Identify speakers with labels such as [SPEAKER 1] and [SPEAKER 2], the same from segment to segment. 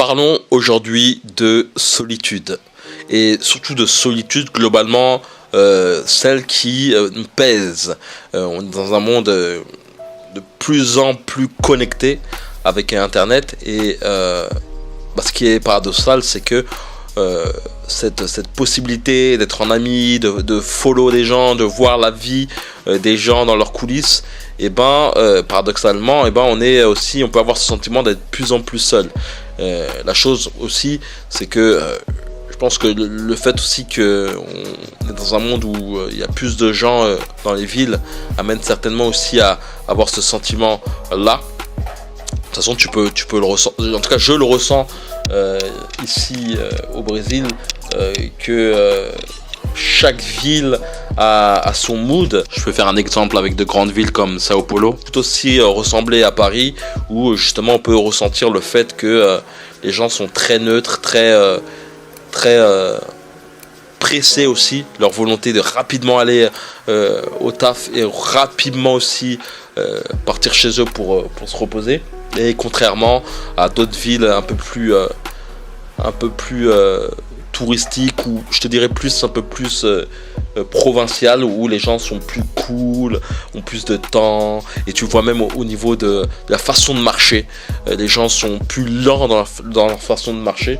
[SPEAKER 1] Parlons aujourd'hui de solitude et surtout de solitude globalement, celle qui nous pèse. On est dans un monde de plus en plus connecté avec Internet et ce qui est paradoxal, c'est que cette possibilité d'être en ami, de follow des gens, de voir la vie des gens dans leurs coulisses, paradoxalement, on peut avoir ce sentiment d'être de plus en plus seul. La chose aussi, c'est que je pense que le fait aussi qu'on est dans un monde où il y a plus de gens dans les villes amène certainement aussi à avoir ce sentiment là. De toute façon, tu peux le ressentir. En tout cas, je le ressens ici au Brésil, que chaque ville a son mood. Je peux faire un exemple avec de grandes villes comme Sao Paulo, tout aussi ressembler à Paris, où justement on peut ressentir le fait que les gens sont très neutres, très pressés aussi, leur volonté de rapidement aller au taf et rapidement aussi partir chez eux pour se reposer. Et contrairement à d'autres villes un peu plus touristiques, ou je te dirais un peu plus provinciales, où les gens sont plus cool, ont plus de temps, et tu vois même au niveau de la façon de marcher, les gens sont plus lents dans leur façon de marcher.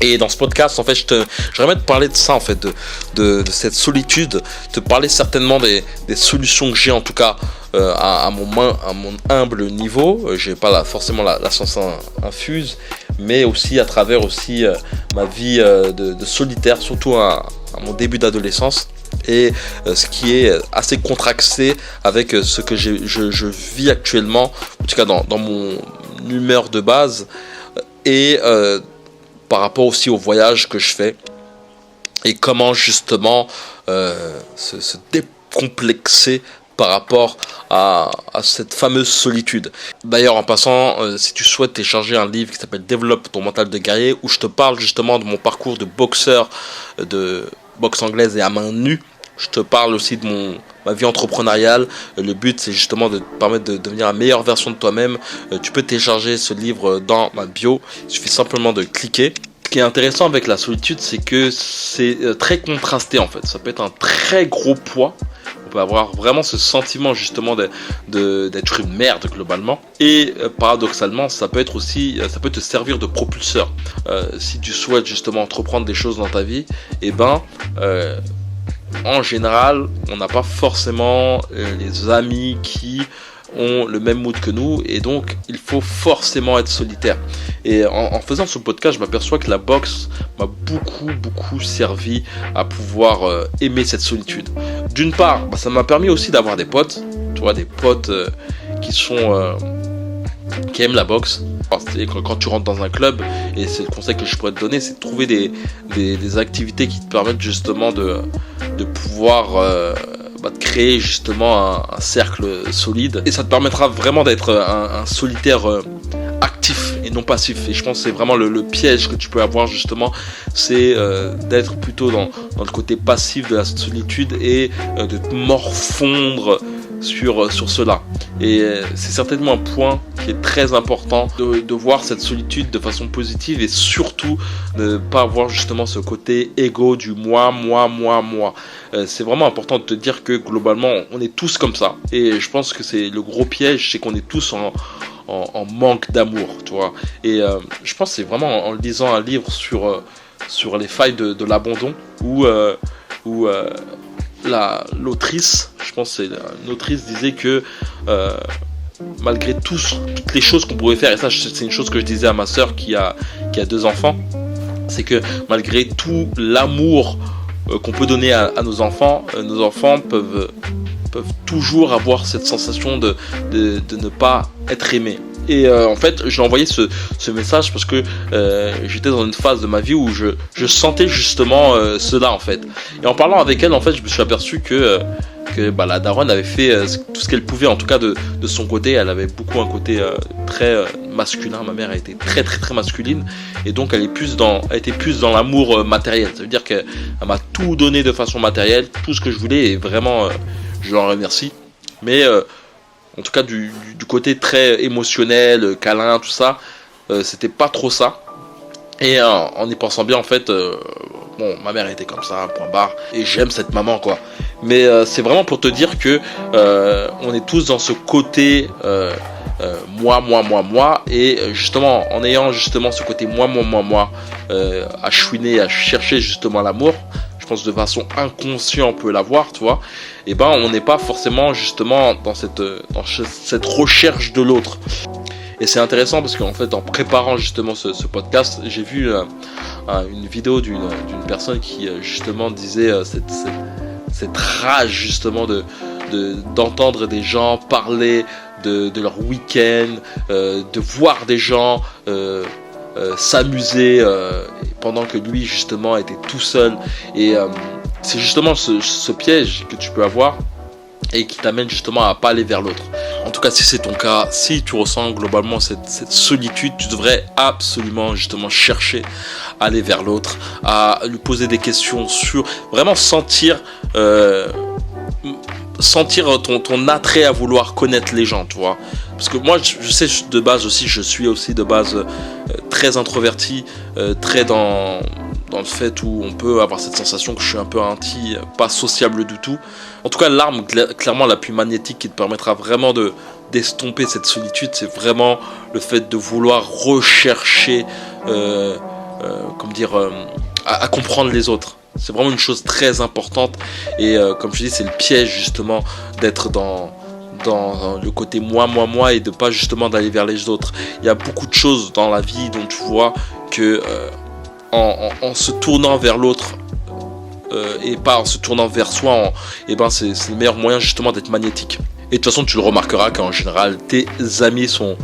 [SPEAKER 1] Et dans ce podcast, en fait, j'aimerais te parler de ça, en fait, de cette solitude, te parler certainement des solutions que j'ai, en tout cas, à mon humble niveau. J'ai pas forcément la science infuse, mais aussi à travers aussi ma vie de solitaire, surtout à mon début d'adolescence, et ce qui est assez contrasté avec ce que je vis actuellement, en tout cas dans mon humeur de base, et par rapport aussi au voyage que je fais et comment justement se décomplexer par rapport à cette fameuse solitude. D'ailleurs, en passant, si tu souhaites télécharger un livre qui s'appelle Développe ton mental de guerrier, où je te parle justement de mon parcours de boxeur de boxe anglaise et à main nue, je te parle aussi de ma vie entrepreneuriale. Le but, c'est justement de te permettre de devenir la meilleure version de toi-même. Tu peux télécharger ce livre dans ma bio. Il suffit simplement de cliquer. Ce qui est intéressant avec la solitude, c'est que c'est très contrasté en fait. Ça peut être un très gros poids. On peut avoir vraiment ce sentiment justement d'être une merde globalement. Et paradoxalement, ça peut te servir de propulseur. Si tu souhaites justement entreprendre des choses dans ta vie, en général, on n'a pas forcément les amis qui ont le même mood que nous, et donc il faut forcément être solitaire. Et en faisant ce podcast, je m'aperçois que la boxe m'a beaucoup servi à pouvoir aimer cette solitude. D'une part, ça m'a permis aussi d'avoir des potes, tu vois, des potes qui aiment la boxe. Quand tu rentres dans un club, et c'est le conseil que je pourrais te donner, c'est de trouver des activités qui te permettent justement de pouvoir de créer justement un cercle solide, et ça te permettra vraiment d'être un solitaire actif et non passif. Et je pense que c'est vraiment le piège que tu peux avoir justement, c'est d'être plutôt dans le côté passif de la solitude et de te morfondre sur cela. Et c'est certainement un point qui est très important, de voir cette solitude de façon positive, et surtout ne pas avoir justement ce côté égo du moi. C'est vraiment important de te dire que globalement on est tous comme ça, et je pense que c'est le gros piège, c'est qu'on est tous en manque d'amour, tu vois. Et je pense que c'est vraiment en lisant un livre sur les failles de l'abandon, où l'autrice, je pense que c'est une autrice, disait que malgré toutes les choses qu'on pouvait faire, et ça c'est une chose que je disais à ma soeur qui a 2 enfants, c'est que malgré tout l'amour qu'on peut donner à nos enfants peuvent toujours avoir cette sensation de ne pas être aimés. Et en fait, j'ai envoyé ce message parce que j'étais dans une phase de ma vie où je sentais justement cela en fait. Et en parlant avec elle, en fait, je me suis aperçu que la daronne avait fait tout ce qu'elle pouvait, en tout cas de son côté. Elle avait beaucoup un côté très masculin. Ma mère a été très masculine, et donc elle était plus dans l'amour matériel. Ça veut dire qu'elle m'a tout donné de façon matérielle, tout ce que je voulais, et vraiment je l'en remercie. Mais en tout cas du côté très émotionnel, câlin, tout ça, c'était pas trop ça. Et en y pensant bien, en fait, bon, ma mère était comme ça, point barre, et j'aime cette maman, quoi. Mais c'est vraiment pour te dire que on est tous dans ce côté moi, et justement, en ayant justement ce côté moi, à chouiner, à chercher justement l'amour, je pense de façon inconsciente on peut l'avoir, tu vois, et ben on n'est pas forcément justement dans cette recherche de l'autre. Et c'est intéressant parce qu'en fait, en préparant justement ce podcast, j'ai vu une vidéo d'une personne qui justement disait cette rage justement d'entendre des gens parler de leur week-end, de voir des gens s'amuser pendant que lui justement était tout seul. Et c'est justement ce piège que tu peux avoir et qui t'amène justement à pas aller vers l'autre. En tout cas, si c'est ton cas, si tu ressens globalement cette solitude, tu devrais absolument justement chercher à aller vers l'autre, à lui poser des questions sur vraiment sentir ton attrait à vouloir connaître les gens, tu vois. Parce que moi, je sais de base aussi, je suis aussi de base très introverti, très dans le fait où on peut avoir cette sensation que je suis un peu pas sociable du tout. En tout cas, l'arme clairement la plus magnétique qui te permettra vraiment d'estomper cette solitude, c'est vraiment le fait de vouloir rechercher, à comprendre les autres. C'est vraiment une chose très importante et comme je dis, c'est le piège justement d'être dans le côté moi et de pas justement d'aller vers les autres. Il y a beaucoup de choses dans la vie dont tu vois que en se tournant vers l'autre et pas en se tournant vers soi, c'est le meilleur moyen justement d'être magnétique. Et de toute façon, tu le remarqueras qu'en général, tes amis sont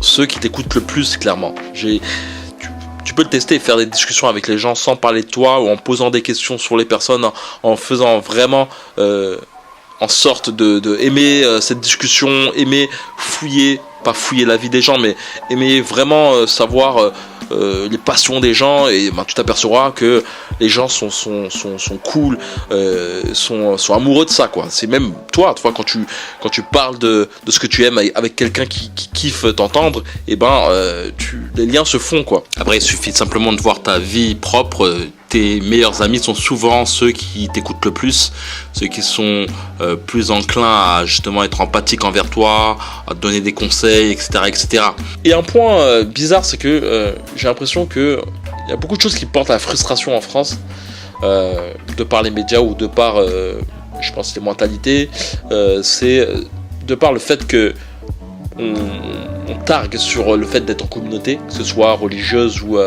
[SPEAKER 1] ceux qui t'écoutent le plus, clairement. Tu peux le tester et faire des discussions avec les gens sans parler de toi ou en posant des questions sur les personnes, en faisant vraiment en sorte de aimer cette discussion, aimer fouiller, pas fouiller la vie des gens, mais aimer vraiment savoir les passions des gens, et tu t'apercevras que les gens sont cool, sont amoureux de ça, quoi. C'est même toi quand tu parles de ce que tu aimes avec quelqu'un qui kiffe t'entendre, et les liens se font, quoi. Après, il suffit simplement de voir ta vie propre. Tes meilleurs amis sont souvent ceux qui t'écoutent le plus, ceux qui sont plus enclins à justement être empathiques envers toi, à te donner des conseils, etc. Et un point bizarre, c'est que j'ai l'impression qu'il y a beaucoup de choses qui portent à la frustration en France, de par les médias ou de par, je pense, les mentalités. C'est de par le fait que on targue sur le fait d'être en communauté, que ce soit religieuse ou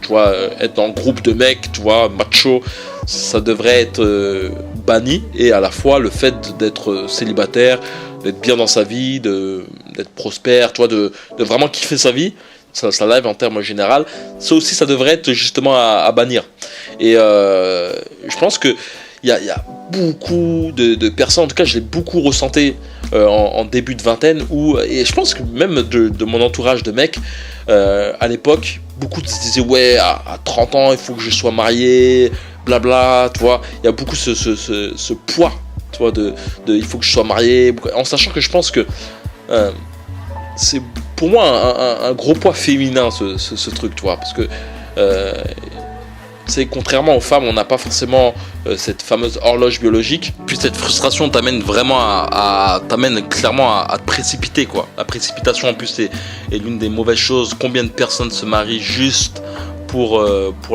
[SPEAKER 1] tu vois, être en groupe de mecs, tu vois, macho, ça devrait être banni. Et à la fois le fait d'être célibataire, d'être bien dans sa vie, d'être prospère, tu vois, de vraiment kiffer sa vie, ça live en termes général, ça aussi ça devrait être justement à bannir. Et je pense que il y a beaucoup de personnes, en tout cas je l'ai beaucoup ressenti en début de vingtaine, et je pense que même de mon entourage de mecs, à l'époque, beaucoup se disaient ouais, à 30 ans il faut que je sois marié, blabla, tu vois, il y a beaucoup ce poids, tu vois, de il faut que je sois marié, en sachant que je pense que c'est pour moi un gros poids féminin ce truc, tu vois, parce que c'est contrairement aux femmes, on n'a pas forcément cette fameuse horloge biologique. Puis cette frustration t'amène vraiment t'amène clairement à te précipiter, quoi. La précipitation en plus est l'une des mauvaises choses. Combien de personnes se marient juste pour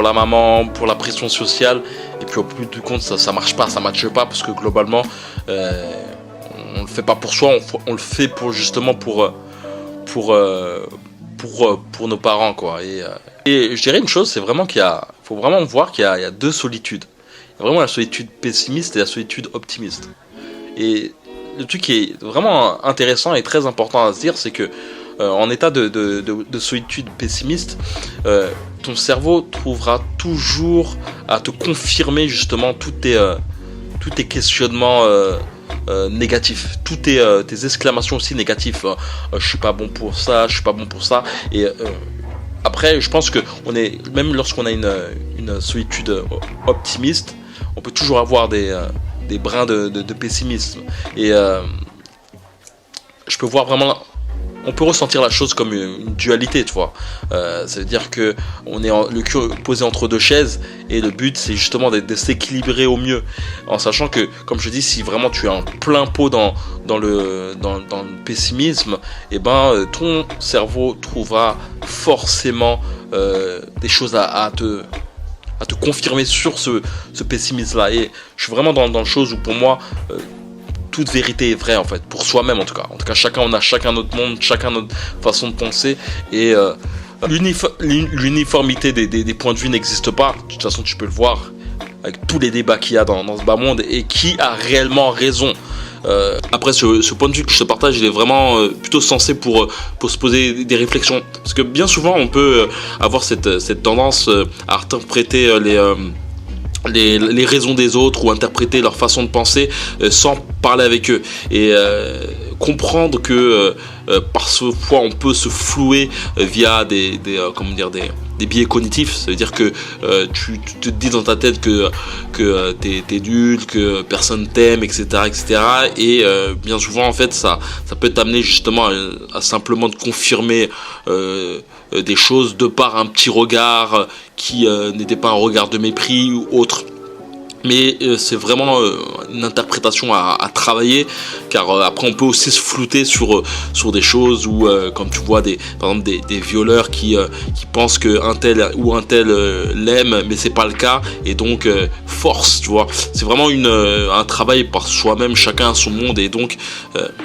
[SPEAKER 1] la maman, pour la pression sociale, et puis au bout du compte ça marche pas, ça matche pas, parce que globalement on le fait pas pour soi, on le fait justement pour nos parents, quoi. Et je dirais une chose, c'est vraiment faut vraiment voir qu'il y a deux solitudes. Il y a vraiment la solitude pessimiste et la solitude optimiste. Et le truc qui est vraiment intéressant et très important à se dire, c'est que en état de solitude pessimiste, ton cerveau trouvera toujours à te confirmer justement tous tes questionnements négatifs, tous tes exclamations aussi négatives. Je suis pas bon pour ça, je suis pas bon pour ça. Et après, je pense que même lorsqu'on a une solitude optimiste, on peut toujours avoir des brins de pessimisme. Et je peux voir vraiment on peut ressentir la chose comme une dualité, tu vois. Ça veut dire que on est le cul posé entre deux chaises et le but c'est justement de s'équilibrer au mieux, en sachant que, comme je dis, si vraiment tu es en plein pot dans le pessimisme, et ben ton cerveau trouvera forcément des choses à te confirmer sur ce pessimisme-là. Et je suis vraiment dans le chose où pour moi toute vérité est vraie en fait, pour soi-même en tout cas. En tout cas, on a chacun notre monde, chacun notre façon de penser, et l'uniformité des points de vue n'existe pas. De toute façon, tu peux le voir avec tous les débats qu'il y a dans ce bas monde, et qui a réellement raison. Après, ce point de vue que je te partage, il est vraiment plutôt censé pour se poser des réflexions. Parce que bien souvent, on peut avoir cette tendance à interpréter les raisons des autres, ou interpréter leur façon de penser sans parler avec eux. Et comprendre que parfois on peut se flouer via des biais cognitifs. Ça veut dire que tu te dis dans ta tête que t'es nul, que personne t'aime, etc. Et bien souvent en fait ça peut t'amener justement à simplement te confirmer des choses de par un petit regard qui n'était pas un regard de mépris ou autre. Mais c'est vraiment une interprétation à travailler, car après on peut aussi se flouter sur des choses où, comme tu vois par exemple des violeurs qui pensent que un tel ou un tel l'aime, mais c'est pas le cas, et donc force, tu vois. C'est vraiment un travail par soi-même, chacun a son monde. Et donc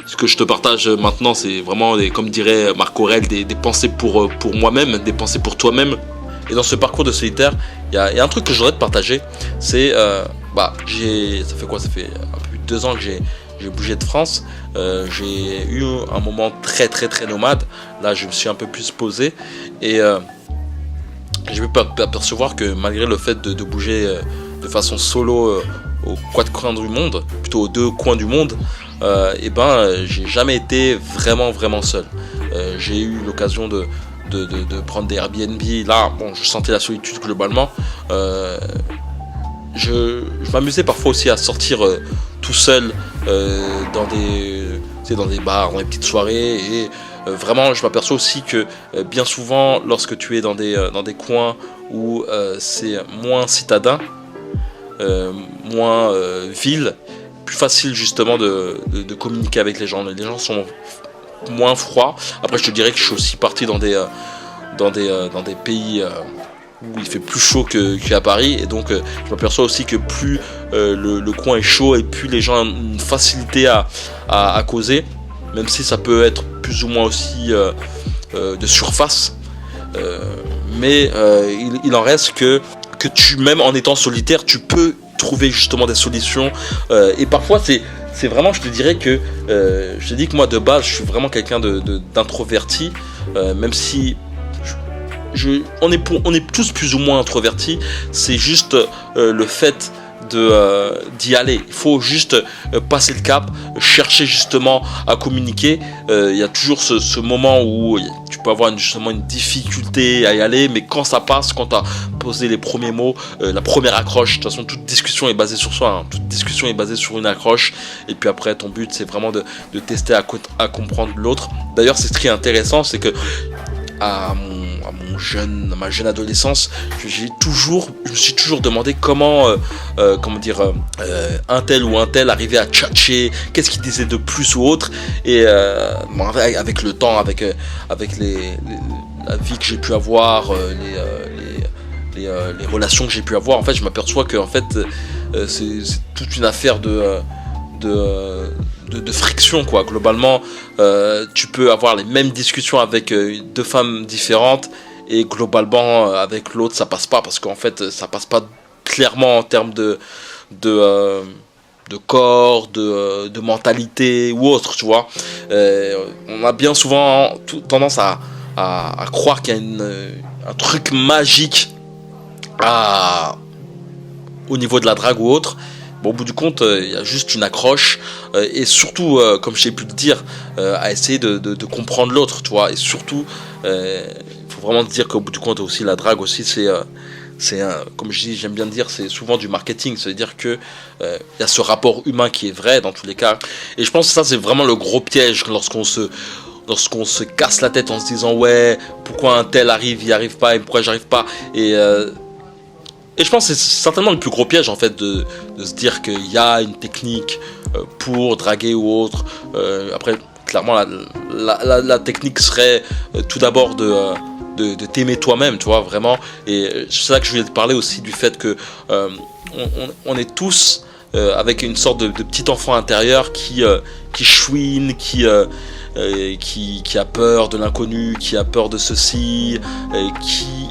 [SPEAKER 1] ce que je te partage maintenant, c'est vraiment comme dirait Marc Aurèle, des pensées pour moi-même, des pensées pour toi-même. Et dans ce parcours de solitaire, il y a un truc que je voudrais te partager. C'est ça fait un peu plus de 2 ans que j'ai bougé de France. J'ai eu un moment très très très nomade. Là, je me suis un peu plus posé, et j'ai pu apercevoir que malgré le fait de bouger de façon solo aux 4 coins du monde, plutôt aux 2 coins du monde, j'ai jamais été vraiment seul. J'ai eu l'occasion de prendre des Airbnb. Là, bon, je sentais la solitude globalement. Je m'amusais parfois aussi à sortir tout seul dans des bars, dans des petites soirées, et vraiment je m'aperçois aussi que bien souvent lorsque tu es dans des coins où c'est moins citadin, moins ville, plus facile justement de communiquer avec les gens. Les gens sont moins froid. Après, je te dirais que je suis aussi parti dans des pays où il fait plus chaud qu'à Paris, et donc je m'aperçois aussi que plus le coin est chaud, et plus les gens ont une facilité à causer, même si ça peut être plus ou moins aussi de surface, mais il en reste que même en étant solitaire, tu peux trouver justement des solutions, et parfois c'est vraiment, je te dirais que je te dis que moi de base je suis vraiment quelqu'un d'introverti, même si on est tous plus ou moins introvertis. C'est juste le fait d'y aller. Il faut juste passer le cap, chercher justement à communiquer. Il y a toujours ce moment où tu peux avoir justement une difficulté à y aller, mais quand ça passe, quand tu as posé les premiers mots, la première accroche, de toute façon toute discussion est basée sur soi, hein. Toute discussion est basée sur une accroche, et puis après ton but c'est vraiment de tester à comprendre l'autre. D'ailleurs, c'est ce qui est intéressant, c'est que à ma jeune adolescence, je me suis toujours demandé comment un tel ou un tel arrivait à tchatcher, qu'est-ce qu'il disait de plus ou autre. Et avec le temps, avec la vie que j'ai pu avoir, les relations que j'ai pu avoir, en fait je m'aperçois que en fait c'est toute une affaire de friction, quoi. Globalement, tu peux avoir les mêmes discussions avec 2 femmes différentes, et globalement avec l'autre ça passe pas, parce qu'en fait ça passe pas clairement en termes de corps, de mentalité ou autre, tu vois. On a bien souvent tendance à croire qu'il y a un truc magique au niveau de la drague ou autre. Bon, au bout du compte, il y a juste une accroche, et surtout, comme j'ai pu le dire, à essayer de comprendre l'autre, tu vois. Et surtout, il faut vraiment te dire qu'au bout du compte aussi, la drague aussi, comme je dis, j'aime bien dire, c'est souvent du marketing. Ça veut dire que il y a ce rapport humain qui est vrai dans tous les cas. Et je pense que ça, c'est vraiment le gros piège lorsqu'on lorsqu'on se casse la tête en se disant ouais, pourquoi un tel arrive, il n'y arrive pas, et pourquoi j'arrive pas, et je pense que c'est certainement le plus gros piège en fait de se dire qu'il y a une technique pour draguer ou autre. Après, clairement, la technique serait tout d'abord de t'aimer toi-même, tu vois, vraiment. Et c'est là que je voulais te parler aussi du fait que on est tous avec une sorte de petit enfant intérieur qui chouine, qui a peur de l'inconnu, qui a peur de ceci,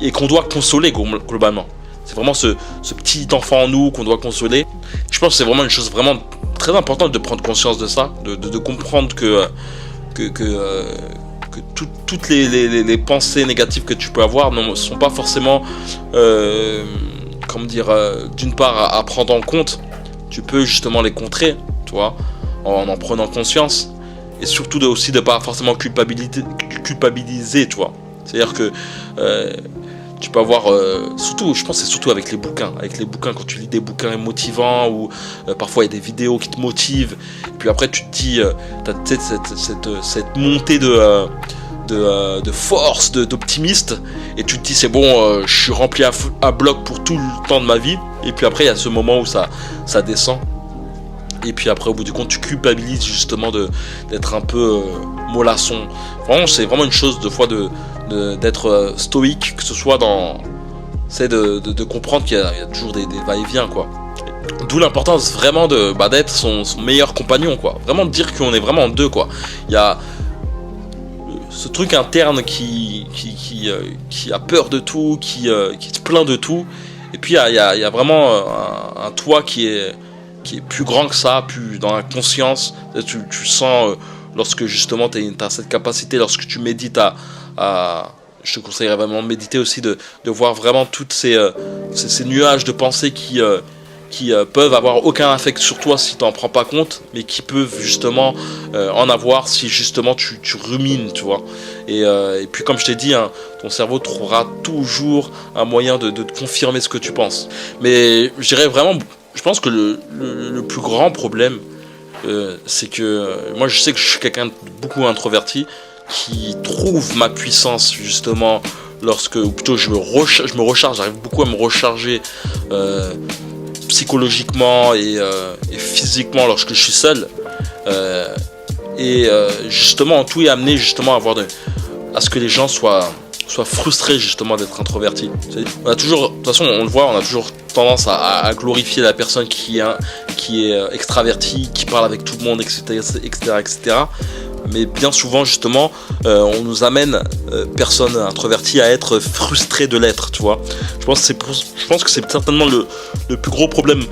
[SPEAKER 1] et qu'on doit consoler globalement. C'est vraiment ce petit enfant en nous qu'on doit consoler. Je pense que c'est vraiment une chose vraiment très importante de prendre conscience de ça, de comprendre que toutes les pensées négatives que tu peux avoir ne sont pas forcément, d'une part à prendre en compte. Tu peux justement les contrer, tu vois, en prenant conscience, et surtout aussi de pas forcément culpabiliser, tu vois. C'est-à-dire que tu peux avoir, surtout, je pense que c'est surtout avec les bouquins, quand tu lis des bouquins motivants, ou parfois il y a des vidéos qui te motivent, et puis après tu te dis, t'as cette montée de force, d'optimiste, et tu te dis c'est bon, je suis rempli à bloc pour tout le temps de ma vie, et puis après il y a ce moment où ça descend, et puis après au bout du compte tu culpabilises justement d'être un peu mollasson. Vraiment, c'est vraiment une chose de fois d'être stoïque, que ce soit c'est de comprendre qu'il y a toujours des va-et-vient, quoi. D'où l'importance vraiment d'être son meilleur compagnon, quoi. Vraiment de dire qu'on est vraiment deux, quoi. Il y a ce truc interne qui a peur de tout, qui se plaint de tout, et puis il y a vraiment un toi qui est plus grand que ça, plus dans la conscience. Tu sens lorsque justement tu as cette capacité, lorsque tu médites je te conseillerais vraiment de méditer aussi, de voir vraiment toutes ces nuages de pensées qui peuvent avoir aucun effet sur toi si tu n'en prends pas compte, mais qui peuvent justement en avoir si justement tu rumines, tu vois. Et puis comme je t'ai dit, hein, ton cerveau trouvera toujours un moyen de te confirmer ce que tu penses. Mais je dirais vraiment, je pense que le plus grand problème, c'est que moi je sais que je suis quelqu'un de beaucoup introverti, qui trouve ma puissance justement ou plutôt je me recharge, j'arrive beaucoup à me recharger psychologiquement et physiquement lorsque je suis seul, justement tout est amené justement à ce que les gens soient frustrés justement d'être introvertis. On a toujours, de toute façon on le voit, on a toujours tendance à glorifier la personne qui est extravertie, qui parle avec tout le monde, etc., etc. Mais bien souvent justement on nous amène personnes introverties à être frustrées de l'être, tu vois. Je pense que c'est certainement le plus gros problème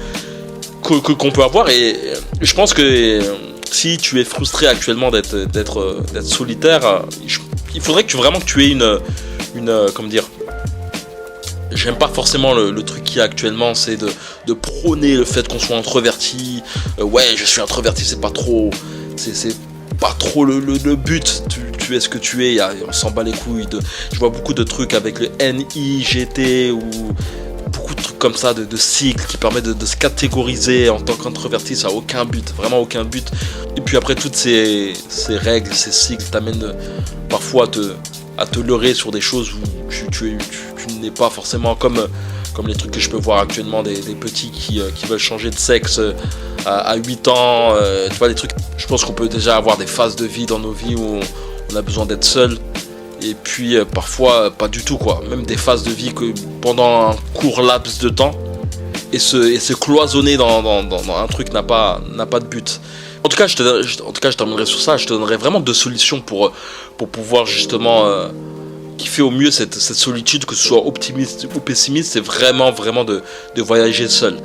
[SPEAKER 1] qu'on peut avoir, et je pense que si tu es frustré actuellement d'être solitaire, il faudrait que tu aies une comment dire, j'aime pas forcément le truc qu'il y a actuellement, c'est de prôner le fait qu'on soit introverti. Ouais, je suis introverti, c'est pas trop le but. Tu es ce que tu es, on s'en bat les couilles. Je vois beaucoup de trucs avec le NIGT, ou beaucoup de trucs comme ça, de cycles qui permettent de se catégoriser en tant qu'introverti. Ça a aucun but, vraiment aucun but. Et puis après, toutes ces règles, ces cycles t'amènent parfois à te leurrer sur des choses où tu n'es pas forcément comme les trucs que je peux voir actuellement, des petits qui veulent changer de sexe à 8 ans, tu vois, des trucs. Je pense qu'on peut déjà avoir des phases de vie dans nos vies où on a besoin d'être seul, et puis parfois pas du tout, quoi. Même des phases de vie que pendant un court laps de temps, et se cloisonner dans un truc n'a pas de but. En tout cas, je terminerai sur ça. Je te donnerai vraiment 2 solutions pour pouvoir justement kiffer au mieux cette solitude, que ce soit optimiste ou pessimiste. C'est vraiment de voyager seul.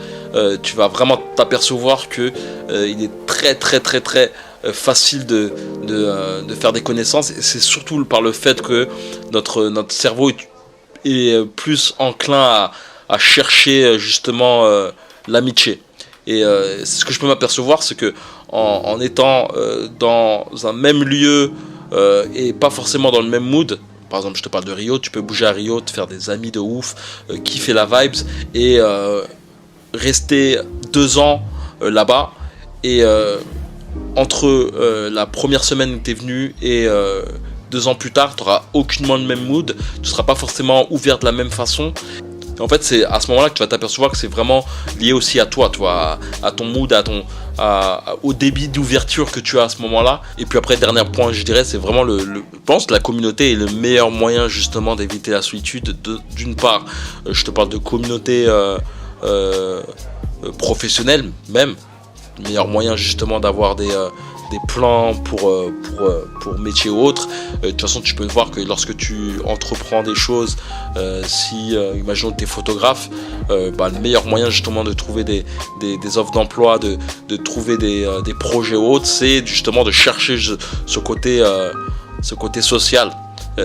[SPEAKER 1] Tu vas vraiment t'apercevoir que il est très très très très facile de faire des connaissances, et c'est surtout par le fait que notre cerveau est plus enclin à chercher justement l'amitié. Et ce que je peux m'apercevoir, c'est que en étant dans un même lieu et pas forcément dans le même mood. Par exemple, je te parle de Rio, tu peux bouger à Rio, te faire des amis de ouf, kiffer la vibes, et rester 2 ans là-bas, et entre la première semaine où tu es venu et 2 ans plus tard, tu n'auras aucunement le même mood, tu ne seras pas forcément ouvert de la même façon. Et en fait, c'est à ce moment-là que tu vas t'apercevoir que c'est vraiment lié aussi à toi, à ton mood, au débit d'ouverture que tu as à ce moment-là. Et puis après, dernier point, je dirais, c'est vraiment je pense que la communauté est le meilleur moyen justement d'éviter la solitude. D'une part, je te parle de communauté professionnelle même, le meilleur moyen justement d'avoir des plans pour métier ou autre. De toute façon, tu peux voir que lorsque tu entreprends des choses, imaginons que tu es photographe, le meilleur moyen justement de trouver des offres d'emploi, de trouver des projets ou autres, c'est justement de chercher ce côté social.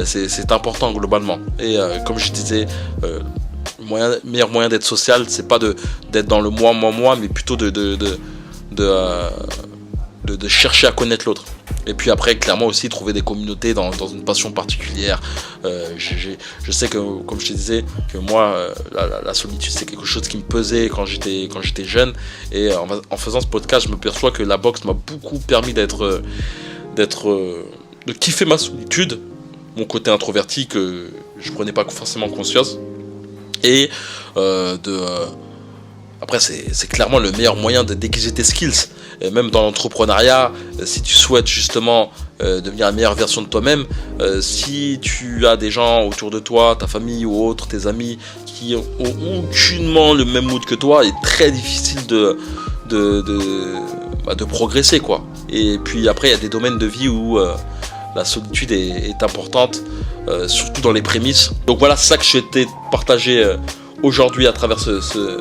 [SPEAKER 1] C'est important globalement. Et comme je disais, le meilleur moyen d'être social, c'est pas d'être dans le moi, mais plutôt de chercher à connaître l'autre. Et puis après, clairement aussi, trouver des communautés dans une passion particulière. Je sais que, comme je te disais, que moi, la solitude, c'est quelque chose qui me pesait quand j'étais jeune. Et en faisant ce podcast, je me perçois que la boxe m'a beaucoup permis de kiffer ma solitude, mon côté introverti que je prenais pas forcément conscience. Et après, c'est clairement le meilleur moyen de déguiser tes skills. Et même dans l'entrepreneuriat, si tu souhaites justement devenir la meilleure version de toi-même, si tu as des gens autour de toi, ta famille ou autres, tes amis, qui ont aucunement le même mood que toi, il est très difficile de progresser, quoi. Et puis après, il y a des domaines de vie où la solitude est importante, surtout dans les prémices. Donc voilà, c'est ça que je souhaitais partager aujourd'hui à travers ce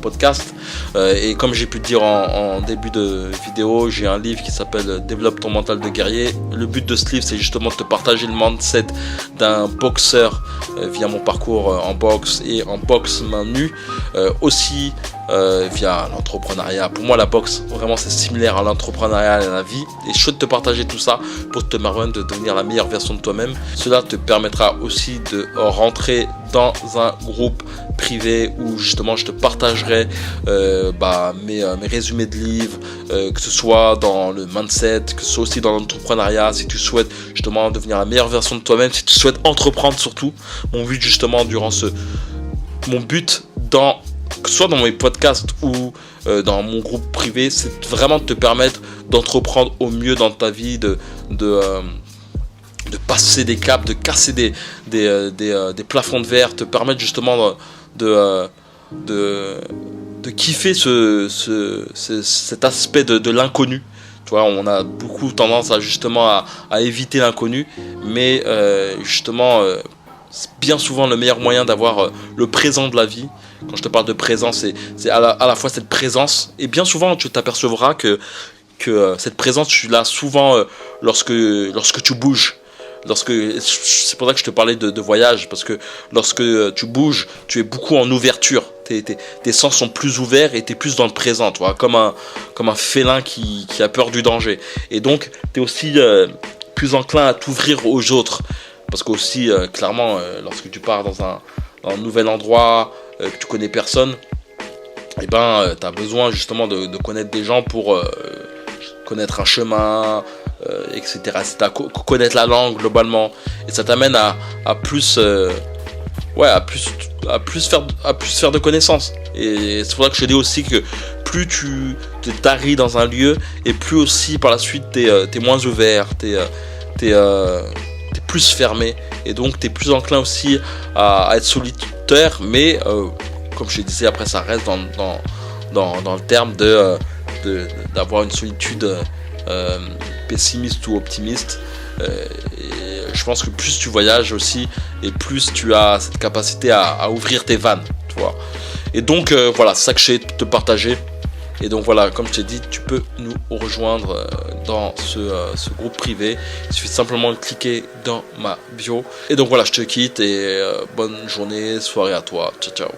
[SPEAKER 1] podcast. Et comme j'ai pu te dire en début de vidéo, j'ai un livre qui s'appelle Développe ton mental de guerrier. Le but de ce livre, c'est justement de te partager le mindset d'un boxeur via mon parcours en boxe et en boxe main nue, aussi via l'entrepreneuriat. Pour moi, la boxe, vraiment, c'est similaire à l'entrepreneuriat et à la vie. Et je souhaite te partager tout ça pour te permettre de devenir la meilleure version de toi-même. Cela te permettra aussi de rentrer dans un groupe privé où justement je te partagerai mes résumés de livres, que ce soit dans le mindset, que ce soit aussi dans l'entrepreneuriat, si tu souhaites justement devenir la meilleure version de toi-même, si tu souhaites entreprendre surtout. Mon but justement que ce soit dans mes podcasts ou dans mon groupe privé, c'est vraiment de te permettre d'entreprendre au mieux dans ta vie, de passer des caps, de casser des plafonds de verre, te permettre justement de kiffer cet aspect de l'inconnu. Tu vois, on a beaucoup tendance à éviter l'inconnu, mais justement, c'est bien souvent le meilleur moyen d'avoir le présent de la vie. Quand je te parle de présence, c'est à la fois cette présence, et bien souvent tu t'apercevras que cette présence, tu l'as souvent lorsque tu bouges. C'est pour ça que je te parlais de voyage, parce que lorsque tu bouges, tu es beaucoup en ouverture. Tes sens sont plus ouverts et tu es plus dans le présent, tu vois, comme un félin qui a peur du danger. Et donc, tu es aussi plus enclin à t'ouvrir aux autres. Parce qu'aussi, clairement, lorsque tu pars dans un nouvel endroit, que tu connais personne, tu as besoin justement de connaître des gens pour connaître un chemin, etc. C'est à connaître la langue globalement, et ça t'amène à plus faire de connaissances. Et c'est pour ça que je dis aussi que plus tu te taris dans un lieu, et plus aussi par la suite t'es moins ouvert, t'es plus fermé, et donc t'es plus enclin aussi à être solitaire. Mais comme je te disais, après ça reste dans le terme d'avoir une solitude pessimiste ou optimiste. Et je pense que plus tu voyages aussi, et plus tu as cette capacité à ouvrir tes vannes, tu vois. Et donc voilà, c'est ça que j'ai te partager. Et donc voilà, comme je t'ai dit, tu peux nous rejoindre dans ce groupe privé. Il suffit simplement de cliquer dans ma bio. Et donc voilà, je te quitte, et bonne journée, soirée à toi. Ciao, ciao.